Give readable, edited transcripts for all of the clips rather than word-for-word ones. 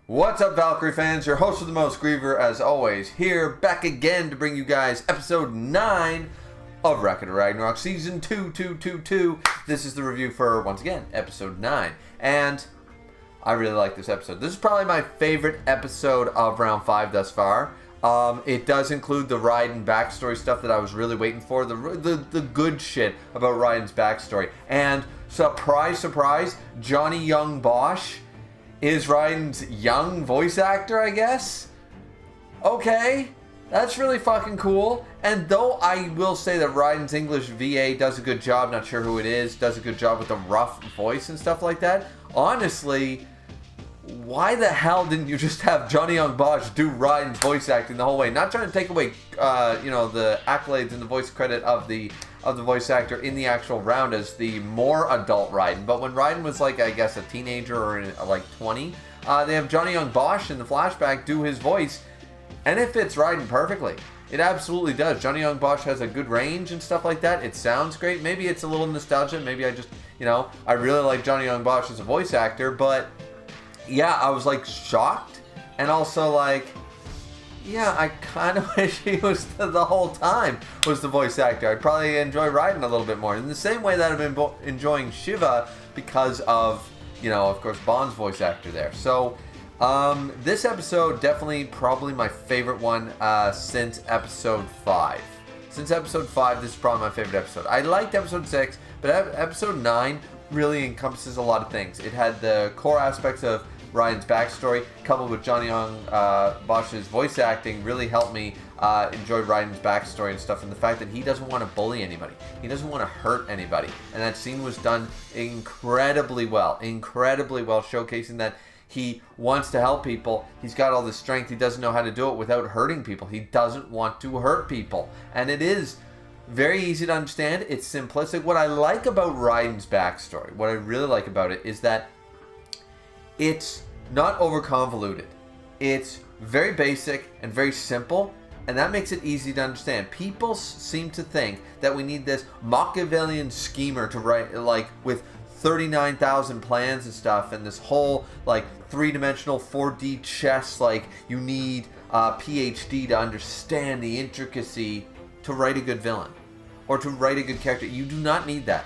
What's up, Valkyrie fans? Your host with the most, Griever, as always, here, back again to bring you guys episode 9 of Ragnarok, season 2. This is the review for, once again, episode 9. And I really like this episode. This is probably my favorite episode of round 5 thus far. It does include the Raiden backstory stuff that I was really waiting for. The good shit about Raiden's backstory. And surprise, surprise, Johnny Young Bosch is Raiden's young voice actor, I guess? Okay, that's really fucking cool. And though I will say that Raiden's English VA does a good job, not sure who it is, does a good job with the rough voice and stuff like that, honestly, why the hell didn't you just have Johnny Young Bosch do Raiden's voice acting the whole way? Not trying to take away, the accolades and the voice credit of the voice actor in the actual round as the more adult Raiden. But when Raiden was like, I guess, a teenager or like 20, they have Johnny Young Bosch in the flashback do his voice, and it fits Raiden perfectly. It absolutely does. Johnny Young Bosch has a good range and stuff like that. It sounds great. Maybe it's a little nostalgia. Maybe I just, I really like Johnny Young Bosch as a voice actor, but yeah, I was like shocked, and also like, yeah, I kind of wish he was the whole time was the voice actor. I'd probably enjoy Raiden a little bit more. In the same way that I've been enjoying Shiva because of, of course, Bond's voice actor there. So, this episode, definitely probably my favorite one since episode 5. Since episode 5, this is probably my favorite episode. I liked episode 6, but episode 9 really encompasses a lot of things. It had the core aspects of Raiden's backstory, coupled with Johnny Young Bosch's voice acting, really helped me enjoy Raiden's backstory and stuff, and the fact that he doesn't want to bully anybody. He doesn't want to hurt anybody. And that scene was done incredibly well, showcasing that he wants to help people. He's got all this strength. He doesn't know how to do it without hurting people. He doesn't want to hurt people. And it is very easy to understand. It's simplistic. What I like about Raiden's backstory, what I really like about it, is that it's not over-convoluted. It's very basic and very simple, and that makes it easy to understand. People seem to think that we need this Machiavellian schemer to write, like, with 39,000 plans and stuff, and this whole, like, three-dimensional 4D chess, like, you need a PhD to understand the intricacy to write a good villain, or to write a good character. You do not need that.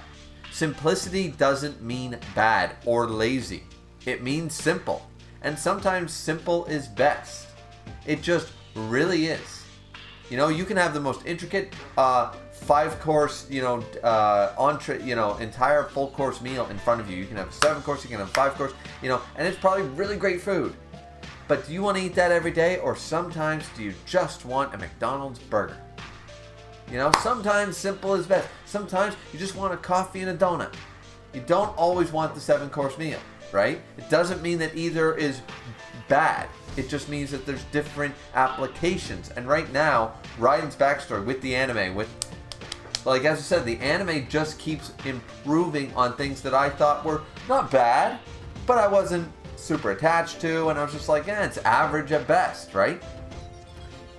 Simplicity doesn't mean bad or lazy. It means simple. And sometimes simple is best. It just really is. You can have the most intricate 5-course, entree, entire full-course meal in front of you. You can have a 7-course, you can have a 5-course, and it's probably really great food. But do you want to eat that every day, or sometimes do you just want a McDonald's burger? Sometimes simple is best. Sometimes you just want a coffee and a donut. You don't always want the 7-course meal, right? It doesn't mean that either is bad. It just means that there's different applications. And right now, Raiden's backstory with the anime, like as I said, the anime just keeps improving on things that I thought were not bad, but I wasn't super attached to, and I was just like, it's average at best, right?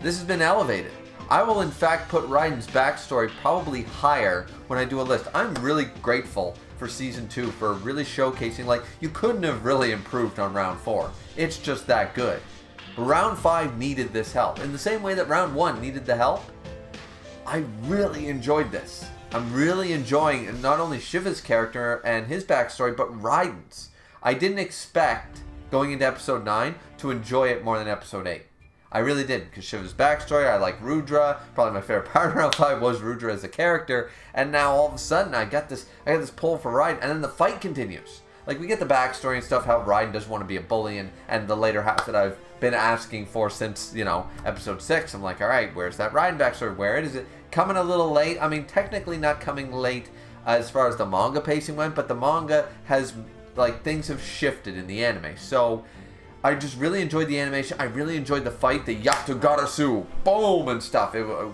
This has been elevated. I will in fact put Raiden's backstory probably higher when I do a list. I'm really grateful for Season 2 for really showcasing, like, you couldn't have really improved on Round 4. It's just that good. Round 5 needed this help. In the same way that Round 1 needed the help, I really enjoyed this. I'm really enjoying not only Shiva's character and his backstory, but Raiden's. I didn't expect, going into Episode 9, to enjoy it more than Episode 8. I really did, because Shiva's backstory, I like Rudra. Probably my favorite part of Round 5 was Rudra as a character. And now all of a sudden I got this pull for Raiden, and then the fight continues. Like, we get the backstory and stuff, how Raiden doesn't want to be a bully, and the later half that I've been asking for since, Episode 6. I'm like, alright, where's that Raiden backstory? Where is it? Coming a little late. I mean, technically not coming late as far as the manga pacing went, but the manga has, like, things have shifted in the anime. So I just really enjoyed the animation. I really enjoyed the fight, the Yatagarasu, boom, and stuff. It was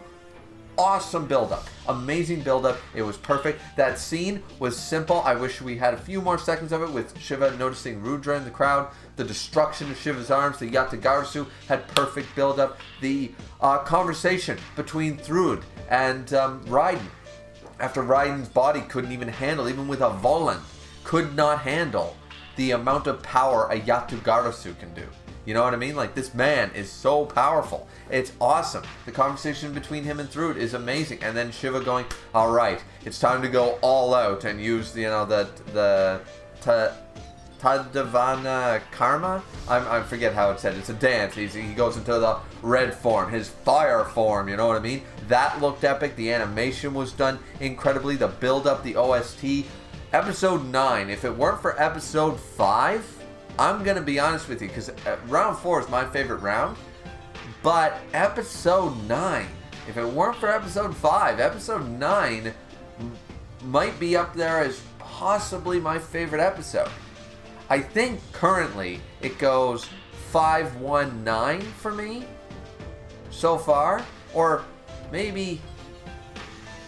awesome build-up. Amazing build-up. It was perfect. That scene was simple. I wish we had a few more seconds of it with Shiva noticing Rudra in the crowd. The destruction of Shiva's arms, the Yatagarasu, had perfect build-up. The conversation between Thrud and Raiden, after Raiden's body couldn't even handle, even with a Volan, could not handle the amount of power a Yatagarasu can do. You know what I mean? Like, this man is so powerful. It's awesome. The conversation between him and Thrud is amazing. And then Shiva going, all right, it's time to go all out and use, the Tadavana Karma? I forget how it's said. It's a dance. He goes into the red form, his fire form, you know what I mean? That looked epic. The animation was done incredibly. The build-up, the OST. Episode 9, if it weren't for Episode 5, I'm going to be honest with you, because Round 4 is my favorite round, but Episode 9, if it weren't for Episode 5, Episode 9 might be up there as possibly my favorite episode. I think currently it goes 5-1-9 for me so far, or maybe,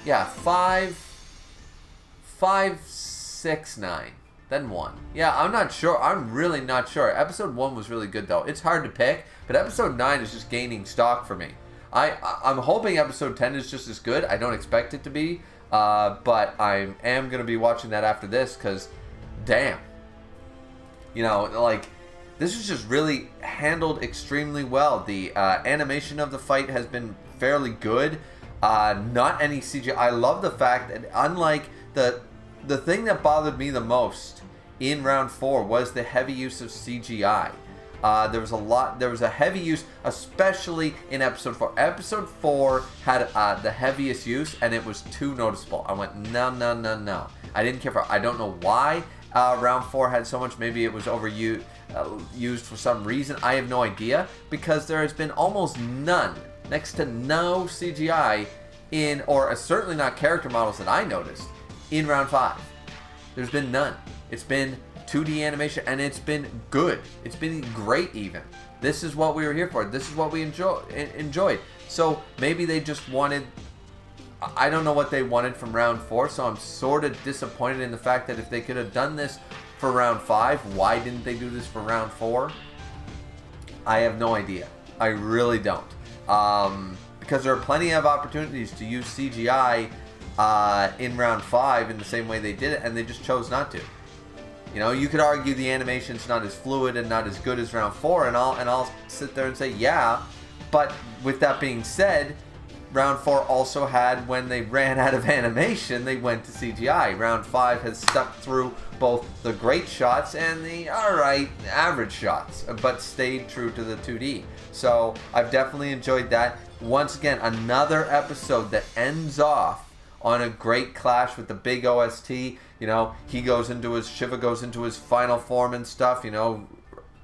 5-6-9, then 1. Yeah, I'm not sure. I'm really not sure. Episode 1 was really good though. It's hard to pick, but Episode 9 is just gaining stock for me. I'm hoping Episode 10 is just as good. I don't expect it to be, but I am going to be watching that after this, because damn. This was just really handled extremely well. The animation of the fight has been fairly good. Not any CGI. I love the fact that, unlike the thing that bothered me the most in Round 4 was the heavy use of CGI. There was a heavy use, especially in Episode 4. Episode 4 had the heaviest use, and it was too noticeable. I went, no. I didn't care for it. I don't know why Round 4 had so much. Maybe it was overused used for some reason. I have no idea, because there has been almost none, next to no CGI in, or certainly not character models that I noticed, in Round 5. There's been none. It's been 2D animation, and it's been good. It's been great even. This is what we were here for. This is what we enjoyed. So maybe they just wanted, I don't know what they wanted from Round 4, so I'm sort of disappointed in the fact that if they could have done this for Round 5, why didn't they do this for Round 4? I have no idea. I really don't. Because there are plenty of opportunities to use CGI in Round 5 in the same way they did it, and they just chose not to. You could argue the animation's not as fluid and not as good as Round 4, and I'll sit there and say, yeah, but with that being said, Round 4 also had, when they ran out of animation, they went to CGI. Round 5 has stuck through both the great shots and the, alright, average shots, but stayed true to the 2D. So I've definitely enjoyed that. Once again, another episode that ends off on a great clash with the big OST. Shiva goes into his final form and stuff,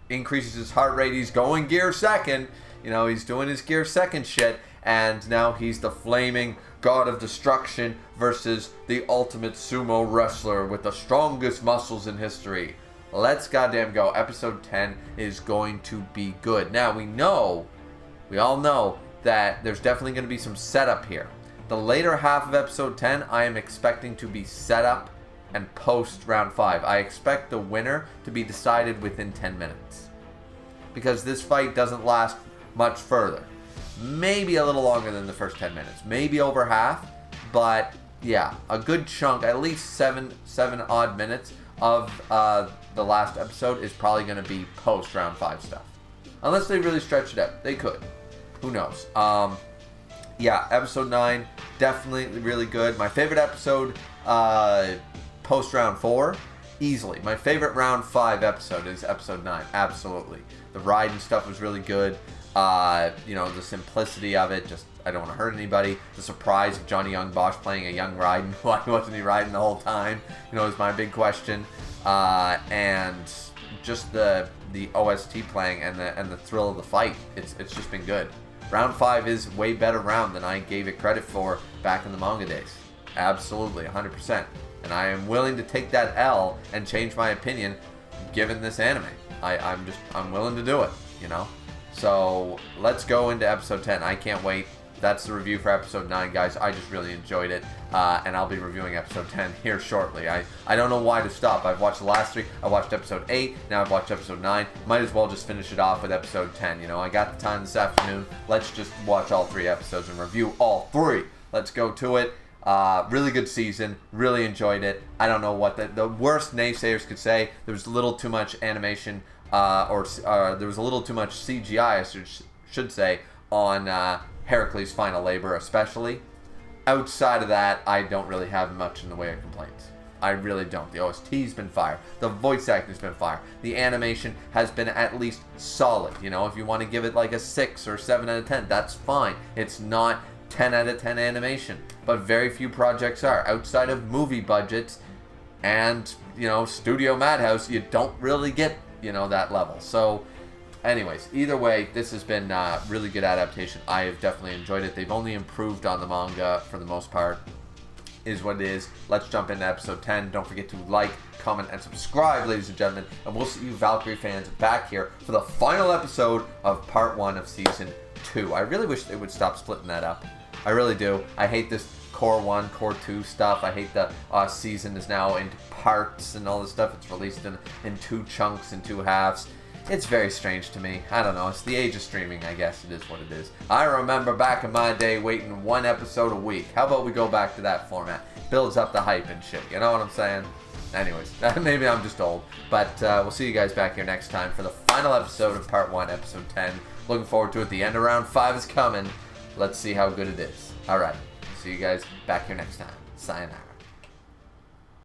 increases his heart rate. He's going gear second. He's doing his gear second shit. And now he's the flaming god of destruction versus the ultimate sumo wrestler with the strongest muscles in history. Let's goddamn go. Episode 10 is going to be good. Now, we all know that there's definitely going to be some setup here. The later half of Episode 10, I am expecting to be setup and post Round 5. I expect the winner to be decided within 10 minutes. Because this fight doesn't last much further. Maybe a little longer than the first 10 minutes. Maybe over half. But yeah, a good chunk, at least seven odd minutes of the last episode is probably going to be post Round 5 stuff. Unless they really stretch it out. They could. Who knows? Yeah, Episode 9, definitely really good. My favorite episode post Round 4, easily. My favorite Round 5 episode is Episode 9, absolutely. The ride and stuff was really good. The simplicity of it, just, I don't want to hurt anybody. The surprise of Johnny Young Bosch playing a young Raiden. Why wasn't he Raiden the whole time? Is my big question. And just the OST playing and the thrill of the fight. It's just been good. Round 5 is way better round than I gave it credit for back in the manga days. Absolutely, 100%. And I am willing to take that L and change my opinion given this anime. I'm willing to do it, So let's go into Episode 10. I can't wait. That's the review for Episode 9, guys. I just really enjoyed it. And I'll be reviewing Episode 10 here shortly. I don't know why to stop. I've watched the last 3. I watched Episode 8. Now I've watched Episode 9. Might as well just finish it off with Episode 10. I got the time this afternoon. Let's just watch all 3 episodes and review all 3. Let's go to it. Really good season. Really enjoyed it. I don't know what the worst naysayers could say. There was a little too much animation, or there was a little too much CGI, I should say, on Heracles' final labor, especially. Outside of that, I don't really have much in the way of complaints. I really don't. The OST's been fire. The voice acting's been fire. The animation has been at least solid. You know, if you want to give it like a 6 or 7 out of 10, that's fine. It's not 10 out of 10 animation. But very few projects are. Outside of movie budgets and, you know, Studio Madhouse, you don't really get, you know, that level. So, anyways, either way, this has been really good adaptation. I have definitely enjoyed it. They've only improved on the manga for the most part. Is what it is. Let's jump into episode 10. Don't forget to like, comment, and subscribe, ladies and gentlemen. And we'll see you Valkyrie fans back here for the final episode of part 1 of season 2. I really wish they would stop splitting that up. I really do. I hate this core 1, core 2 stuff. I hate the season is now into parts and all this stuff. It's released in 2 chunks and 2 halves. It's very strange to me. I don't know. It's the age of streaming, I guess. It is what it is. I remember back in my day waiting 1 episode a week. How about we go back to that format? Builds up the hype and shit. You know what I'm saying? Anyways, maybe I'm just old. But we'll see you guys back here next time for the final episode of part 1, episode 10. Looking forward to it. The end of round 5 is coming. Let's see how good it is. Alright. See you guys back here next time. Sayonara.